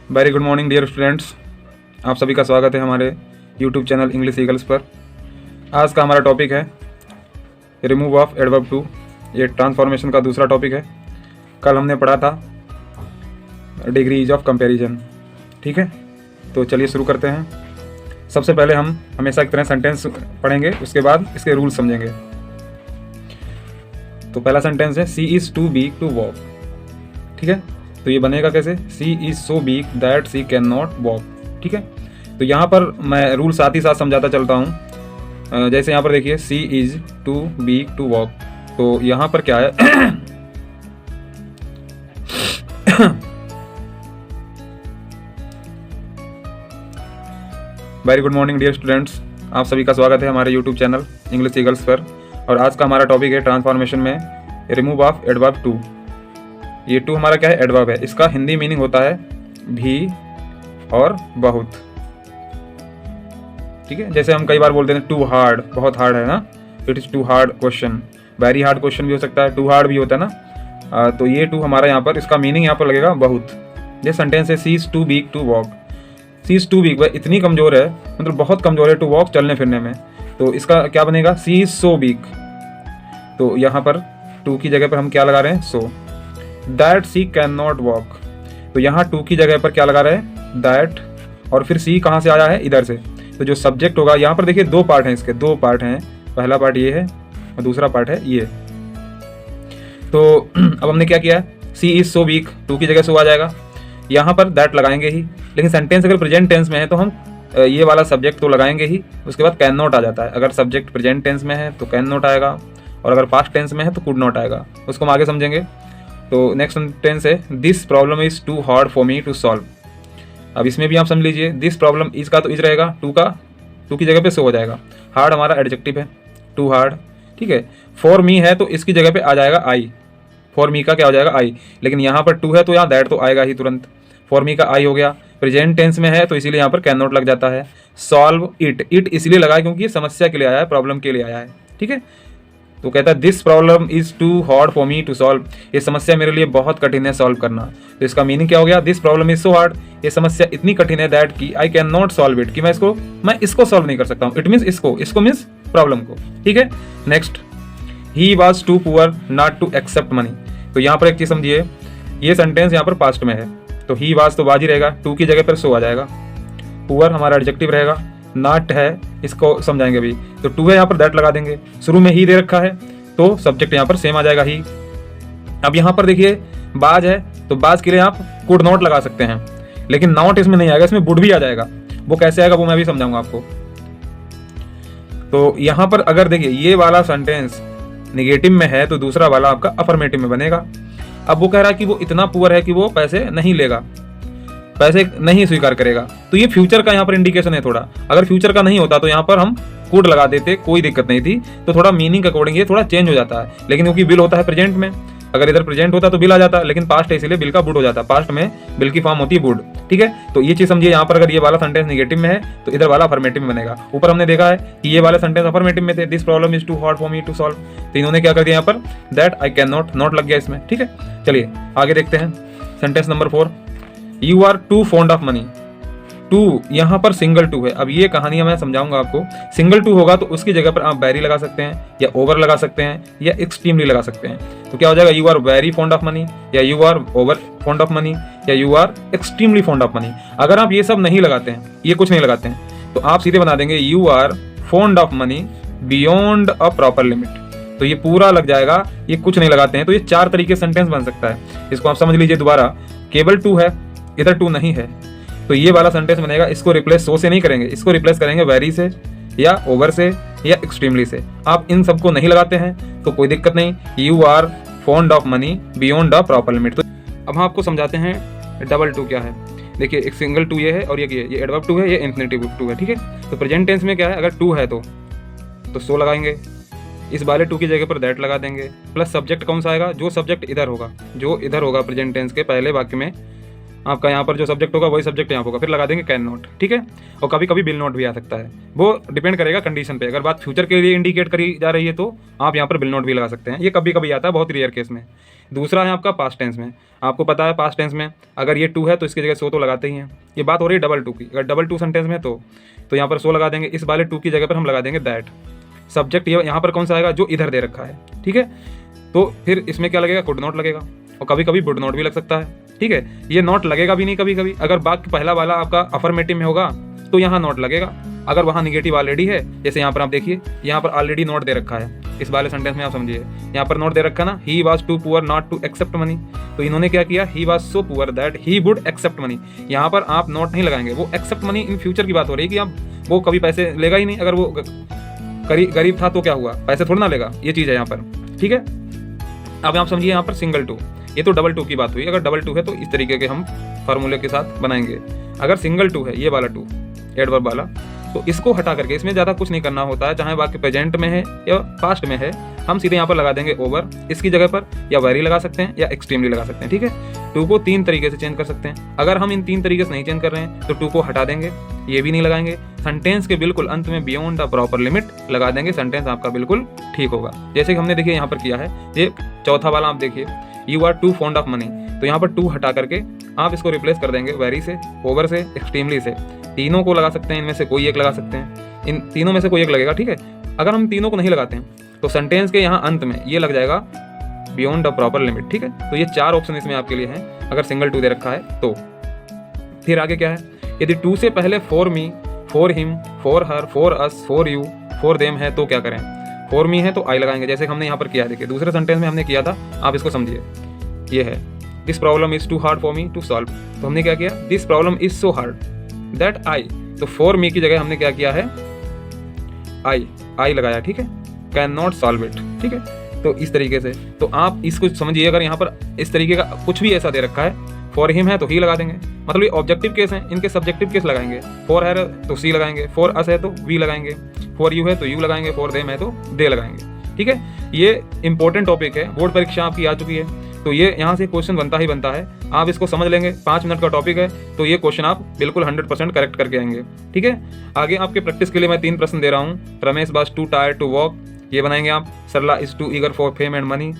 Very good morning dear students. आप सभी का स्वागत है हमारे यूट्यूब चैनल इंग्लिश ईगल्स पर। आज का हमारा टॉपिक है रिमूव ऑफ एडवर्ब टू। ये ट्रांसफॉर्मेशन का दूसरा टॉपिक है। कल हमने पढ़ा था डिग्रीज ऑफ कंपैरिजन। ठीक है, तो चलिए शुरू करते हैं। सबसे पहले हम हमेशा की तरह सेंटेंस पढ़ेंगे, उसके बाद इसके रूल्स समझेंगे। तो पहला सेंटेंस है she is too big to walk. ठीक है, तो ये बनेगा कैसे? She is so big that she can not walk. ठीक है, तो यहाँ पर मैं रूल साथ ही साथ समझाता चलता हूँ। जैसे यहाँ पर देखिए she is too big to walk, तो यहाँ पर क्या है very good morning dear students. आप सभी का स्वागत है हमारे यूट्यूब चैनल इंग्लिश ईगल्स पर। और आज का हमारा टॉपिक है ट्रांसफॉर्मेशन में रिमूव ऑफ एडवर्ब टू। ये टू हमारा क्या है? एडवर्ब है। इसका हिंदी मीनिंग होता है भी और बहुत। ठीक है, जैसे हम कई बार बोलते हैं टू हार्ड, बहुत हार्ड है ना, it is too hard question. Very hard question भी हो सकता है, टू हार्ड भी होता है ना। तो ये टू हमारा यहाँ पर इसका मीनिंग यहाँ पर लगेगा बहुत। ये सेंटेंस है she is too big to walk. She is too big, वह इतनी कमज़ोर है, मतलब बहुत कमज़ोर है टू वॉक, चलने फिरने में। तो इसका क्या बनेगा? सी इज़ सो बिग। तो यहाँ पर टू की जगह पर हम क्या लगा रहे हैं? So. That she can not walk, तो यहाँ टू की जगह पर क्या लगा रहे हैं? दैट। और फिर सी कहाँ से आया है? इधर से। तो जो सब्जेक्ट होगा यहाँ पर देखिए दो पार्ट हैं, इसके दो पार्ट हैं। पहला पार्ट ये है और दूसरा पार्ट है ये। तो अब हमने क्या किया? सी इज सो वीक, टू की जगह सो आ जाएगा। यहाँ पर दैट लगाएंगे ही, लेकिन सेंटेंस अगर प्रेजेंट टेंस में है तो हम ये वाला सब्जेक्ट तो लगाएंगे ही। उसके बाद कैन नॉट आ जाता है। अगर सब्जेक्ट प्रेजेंट टेंस में है तो कैन नॉट आएगा, और अगर पास्ट टेंस में है तो कुड नॉट आएगा। उसको हम आगे समझेंगे। तो नेक्स्ट सेंटेंस है this problem is too hard for me to solve. अब इसमें भी आप समझ लीजिए दिस प्रॉब्लम इज का तो इज रहेगा, टू की जगह पे सो हो जाएगा। हार्ड हमारा एडजेक्टिव है, टू हार्ड। ठीक है, फॉर मी है तो इसकी जगह पे आ जाएगा आई। फॉर मी का क्या हो जाएगा? आई। लेकिन यहाँ पर टू है तो यहाँ दैट तो आएगा ही तुरंत। फॉर मी का आई हो गया। प्रेजेंट टेंस में है तो इसीलिए यहाँ पर कैन नॉट लग जाता है। सॉल्व इट, इट इसलिए लगा है क्योंकि ये समस्या के लिए आया है, प्रॉब्लम के लिए आया है। ठीक है, तो कहता है this problem is too hard for me to solve. ये समस्या मेरे लिए बहुत कठिन है सॉल्व करना। तो इसका मीनिंग क्या हो गया? This problem is so hard, ये समस्या इतनी कठिन है दैट की I can not solve it, कि मैं इसको सॉल्व नहीं कर सकता हूँ। इट मीन्स इसको मीन्स प्रॉब्लम को। ठीक है, next he was too poor not to accept money. तो यहाँ पर एक चीज़ समझिए, ये सेंटेंस यहाँ पर पास्ट में है तो ही वॉज तो बाज ही रहेगा, टू की जगह पर सो आ जाएगा। पुअर हमारा एडजेक्टिव रहेगा, नॉट है, इसको समझाएंगे अभी। तो टू है यहाँ पर दैट लगा देंगे। शुरू में ही दे रखा है तो सब्जेक्ट यहाँ पर सेम आ जाएगा ही। अब यहाँ पर देखिए बाज है तो बाज के लिए आप कुड नॉट लगा सकते हैं, लेकिन नॉट इसमें नहीं आएगा, इसमें वुड भी आ जाएगा। वो कैसे आएगा वो मैं भी समझाऊंगा आपको। तो यहाँ पर अगर देखिए ये वाला सेंटेंस निगेटिव में है तो दूसरा वाला आपका अफर्मेटिव में बनेगा। अब वो कह रहा है कि वो इतना पुअर है कि वो पैसे नहीं लेगा, पैसे नहीं स्वीकार करेगा। तो ये फ्यूचर का यहाँ पर इंडिकेशन है थोड़ा। अगर फ्यूचर का नहीं होता तो यहाँ पर हम कुड लगा देते, कोई दिक्कत नहीं थी। तो थोड़ा मीनिंग के अकॉर्डिंग ये थोड़ा चेंज हो जाता है। लेकिन क्योंकि बिल होता है प्रेजेंट में, अगर इधर प्रेजेंट होता तो बिल आ जाता, लेकिन पास्ट है इसलिए बिल का वुड हो जाता। पास्ट में बिल की फॉर्म होती है वुड। ठीक है, तो ये चीज समझिए। यहाँ पर अगर ये वाला सेंटेंस निगेटिव में है तो इधर वाला अफर्मेटिव में बनेगा। ऊपर हमने देखा है कि ये वाला सेंटेंस अफर्मेटिव में थे, this problem is too hard for me to solve. तो इन्होंने क्या कर दिया यहाँ पर? दैट आई कैन नॉट लग गया इसमें। ठीक है, चलिए आगे देखते हैं। Sentence number 4, you are too fond of money. टू यहाँ पर सिंगल टू है। अब ये कहानी मैं समझाऊंगा आपको। सिंगल टू होगा तो उसकी जगह पर आप वेरी लगा सकते हैं, या ओवर लगा सकते हैं, या एक्सट्रीमली लगा सकते हैं। तो क्या हो जाएगा? You are very fond of money, या you are over fond of money, या you are extremely fond of money. अगर आप ये सब नहीं लगाते हैं, ये कुछ नहीं लगाते हैं, तो आप सीधे बना देंगे you are fond of money beyond a proper limit. तो ये पूरा लग जाएगा, ये कुछ नहीं लगाते हैं। तो ये 4 तरीके सेंटेंस बन सकता है। इसको आप समझ लीजिए दोबारा। केवल टू है, इधर टू नहीं है, तो ये वाला सेंटेंस बनेगा। इसको रिप्लेस सो से नहीं करेंगे, इसको रिप्लेस करेंगे वेरी से, या ओवर से, या एक्सट्रीमली से। आप इन सबको नहीं लगाते हैं तो कोई दिक्कत नहीं। You are fond of money beyond the proper limit. तो अब हम आपको समझाते हैं डबल टू क्या है। देखिए एक सिंगल टू ये है और ये एडवर्ब टू है, ये इंफिनिटिव टू है। ठीक है, तो प्रेजेंट टेंस में क्या है? अगर टू है तो सो लगाएंगे, इस वाले टू की जगह पर दैट लगा देंगे। प्लस सब्जेक्ट कौन सा आएगा? जो सब्जेक्ट इधर होगा, जो इधर होगा प्रेजेंट टेंस के पहले वाक्य में, आपका यहाँ पर जो सब्जेक्ट होगा वही सब्जेक्ट यहाँ होगा, फिर लगा देंगे कैन नॉट, ठीक है। और कभी कभी विल नॉट भी आ सकता है, वो डिपेंड करेगा कंडीशन पे। अगर बात फ्यूचर के लिए इंडिकेट करी जा रही है तो आप यहाँ पर विल नॉट भी लगा सकते हैं, ये कभी कभी आता है, बहुत रेयर केस में। दूसरा है आपका पास्ट टेंस में। आपको पता है पास्ट टेंस में अगर ये टू है तो इसकी जगह सो तो लगाते ही हैं। ये बात हो रही है डबल टू की, अगर डबल टू सेंटेंस में तो यहाँ पर सो लगा देंगे, इस वाले टू की जगह पर हम लगा देंगे दैट। सब्जेक्ट ये यहाँ पर कौन सा आएगा, जो इधर दे रखा है, ठीक है। तो फिर इसमें क्या लगेगा, कुड नॉट लगेगा, और कभी कभी वुड नॉट भी लग सकता है, ठीक है। ये नॉट लगेगा भी नहीं कभी कभी, अगर बात पहला वाला आपका अफर्मेटिव में होगा तो यहाँ नॉट लगेगा। अगर वहाँ निगेटिव ऑलरेडी है, जैसे यहाँ पर आप देखिए, यहाँ पर ऑलरेडी नॉट दे रखा है, इस वाले सेंटेंस में आप समझिए, यहाँ पर नॉट दे रखा ना, he was too poor not to accept money. तो इन्होंने क्या किया, he was so poor that he would accept money. यहाँ पर आप नॉट नहीं लगाएंगे, वो एक्सेप्ट मनी इन फ्यूचर की बात हो रही है कि आप वो कभी पैसे लेगा ही नहीं। अगर वो गरीब था तो क्या हुआ, पैसे थोड़ा ना लेगा, ये चीज़ है यहाँ पर, ठीक है। अब आप समझिए यहाँ पर सिंगल टू, ये तो डबल टू की बात हुई। अगर डबल टू है तो इस तरीके के हम फार्मूले के साथ बनाएंगे। अगर सिंगल टू है, ये वाला टू एडवर्ब वाला, तो इसको हटा करके, इसमें ज़्यादा कुछ नहीं करना होता है, चाहे वाक्य प्रेजेंट में है या पास्ट में है, हम सीधे यहाँ पर लगा देंगे ओवर इसकी जगह पर, या वेरी लगा सकते हैं या एक्सट्रीमली लगा सकते हैं, ठीक है। टू को 3 तरीके से चेंज कर सकते हैं। अगर हम इन 3 तरीके से नहीं चेंज कर रहे हैं तो टू को हटा देंगे, ये भी नहीं लगाएंगे। सेंटेंस के बिल्कुल अंत में बियॉन्ड द प्रॉपर लिमिट लगा देंगे, सेंटेंस आपका बिल्कुल ठीक होगा। जैसे कि हमने देखिए यहाँ पर किया है, ये चौथा वाला आप देखिए, you are too fond of money, तो यहाँ पर टू हटा करके आप इसको रिप्लेस कर देंगे वेरी से, ओवर से, एक्सट्रीमली से। तीनों को लगा सकते हैं, इनमें से कोई एक लगा सकते हैं, इन तीनों में से कोई एक लगेगा, ठीक है। अगर हम तीनों को नहीं लगाते हैं तो सेंटेंस के यहाँ अंत में ये लग जाएगा बियॉन्ड द प्रॉपर लिमिट, ठीक है। तो ये 4 ऑप्शन इसमें आपके लिए हैं अगर सिंगल टू दे रखा है तो। फिर आगे क्या है, यदि टू से पहले for me, for him, for her, for us, for you, for them है तो क्या करें। फॉर मी है तो आई लगाएंगे, जैसे हमने यहाँ पर किया है, देखिए दूसरे सेंटेंस में हमने किया था, आप इसको समझिए। ये है this problem is too hard for me to solve, तो हमने क्या किया, this problem is so hard that I, तो फॉर मी की जगह हमने क्या किया है, आई लगाया, ठीक है। कैन नॉट सॉल्व इट, ठीक है। तो इस तरीके से तो आप इसको समझिए। अगर यहाँ पर इस तरीके का कुछ भी ऐसा दे रखा है, फॉर हिम है तो ही लगा देंगे, मतलब ये ऑब्जेक्टिव केस हैं, इनके सब्जेक्टिव केस लगाएंगे। फॉर है तो सी लगाएंगे, फॉर अस है तो वी लगाएंगे, फॉर यू है तो यू लगाएंगे, फॉर देम है तो दे लगाएंगे, ठीक है। ये इंपॉर्टेंट टॉपिक है, बोर्ड परीक्षा आपकी आ चुकी है, तो ये यहाँ से क्वेश्चन बनता ही बनता है। आप इसको समझ लेंगे, 5 मिनट का टॉपिक है, तो ये क्वेश्चन आप बिल्कुल 100% करेक्ट करके आएंगे, ठीक है। आगे आपके प्रैक्टिस के लिए मैं 3 प्रश्न दे रहा हूँ। Ramesh was too tired to walk, ये बनाएंगे आप। Sarla is too eager for fame and money,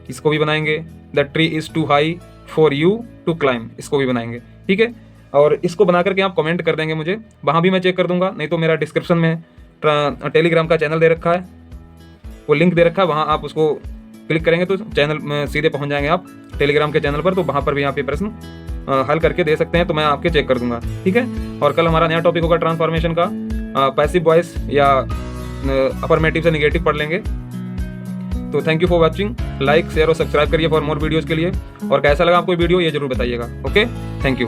इसको भी बनाएंगे। The tree is too high for you to climb, इसको भी बनाएंगे, ठीक है। और इसको बना करके आप कमेंट कर देंगे मुझे, वहाँ भी मैं चेक कर दूंगा, नहीं तो मेरा डिस्क्रिप्शन में टेलीग्राम का चैनल दे रखा है, वो लिंक दे रखा है, वहाँ आप उसको क्लिक करेंगे तो चैनल में सीधे पहुंच जाएंगे आप टेलीग्राम के चैनल पर, तो वहाँ पर भी आप ये प्रश्न हल करके दे सकते हैं, तो मैं आपके चेक कर दूंगा, ठीक है। और कल हमारा नया टॉपिक होगा ट्रांसफॉर्मेशन का, पैसिव वॉइस या अफर्मेटिव से निगेटिव पढ़ लेंगे। तो thank you for watching, like share और सब्सक्राइब करिए फॉर मोर वीडियोज़ के लिए। और कैसा लगा आपको वीडियो ये जरूर बताइएगा। Okay, thank you.